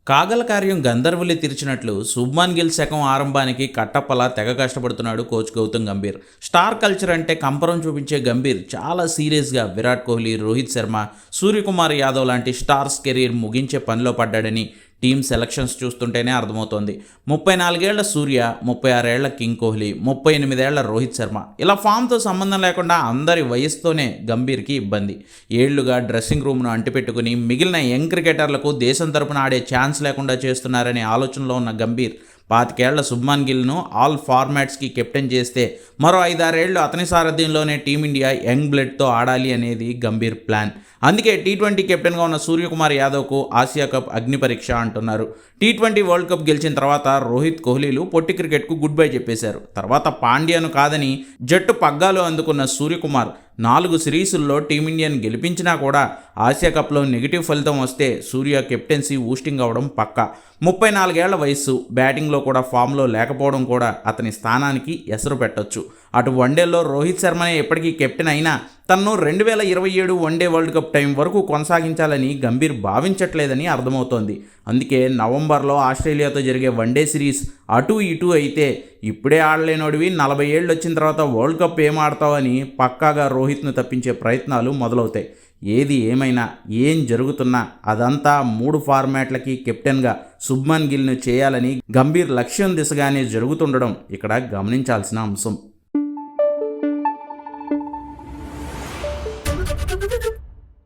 కాగల కార్యం గంధర్వులే తీర్చినట్లు శుభ్మన్ గిల్ శకం ఆరంభానికి కట్టప్పలా తెగ కష్టపడుతున్నాడు coach Gautam Gambhir. Star culture అంటే కంపరం చూపించే గంభీర్ చాలా సీరియస్గా విరాట్ కోహ్లీ, రోహిత్ శర్మ, సూర్యకుమార్ యాదవ్ లాంటి స్టార్స్ కెరీర్ ముగించే పనిలో పడ్డాడని టీమ్ సెలక్షన్స్ చూస్తుంటేనే అర్థమవుతోంది. 34 ఏళ్ల సూర్య, 36 ఏళ్ల కింగ్ కోహ్లీ, 38 ఏళ్ల రోహిత్ శర్మ ఇలా ఫామ్తో సంబంధం లేకుండా అందరి వయసుతోనే గంభీర్కి ఇబ్బంది. ఏళ్లుగా డ్రెస్సింగ్ రూమ్ను అంటిపెట్టుకుని మిగిలిన యంగ్ క్రికెటర్లకు దేశం తరపున ఆడే ఛాన్స్ లేకుండా చేస్తున్నారనే ఆలోచనలో ఉన్న గంభీర్ 25 ఏళ్ల శుభ్మన్ గిల్ను ఆల్ ఫార్మాట్స్కి కెప్టెన్ చేస్తే మరో 5-6 ఏళ్లు అతని సారథ్యంలోనే టీమిండియా యంగ్ బ్లడ్తో ఆడాలి అనేది గంభీర్ ప్లాన్. అందుకే టీ20 కెప్టెన్గా ఉన్న సూర్యకుమార్ యాదవ్కు ఆసియా కప్ అగ్ని పరీక్ష అంటున్నారు. టీ20 వరల్డ్ కప్ గెలిచిన తర్వాత రోహిత్, కోహ్లీలు పొట్టి క్రికెట్కు గుడ్ బై చెప్పేశారు. తర్వాత పాండ్యాను కాదని జట్టు పగ్గాలు అందుకున్న సూర్యకుమార్ 4 సిరీసుల్లో టీమిండియాను గెలిపించినా కూడా ఆసియా కప్లో నెగిటివ్ ఫలితం వస్తే సూర్య కెప్టెన్సీ ఊస్టింగ్ అవ్వడం పక్కా. 34 ఏళ్ల వయస్సు, బ్యాటింగ్లో కూడా ఫామ్లో లేకపోవడం కూడా అతని స్థానానికి ఎసరు పెట్టొచ్చు. అటు వన్డేల్లో రోహిత్ శర్మనే ఎప్పటికీ కెప్టెన్ అయినా తనను 2027 వన్డే వరల్డ్ కప్ టైం వరకు కొనసాగించాలని గంభీర్ భావించట్లేదని అర్థమవుతోంది. అందుకే నవంబర్లో ఆస్ట్రేలియాతో జరిగే వన్డే సిరీస్ అటు ఇటు అయితే ఇప్పుడే ఆడలేనోడివి 40 ఏళ్ళు వచ్చిన తర్వాత వరల్డ్ కప్ ఏం ఆడతావని పక్కాగా రోహిత్ను తప్పించే ప్రయత్నాలు మొదలవుతాయి. ఏది ఏమైనా, ఏం జరుగుతున్నా అదంతా 3 ఫార్మాట్లకి కెప్టెన్గా శుభ్మన్ గిల్ను చేయాలని గంభీర్ లక్ష్యం దిశగానే జరుగుతుండడం ఇక్కడ గమనించాల్సిన అంశం.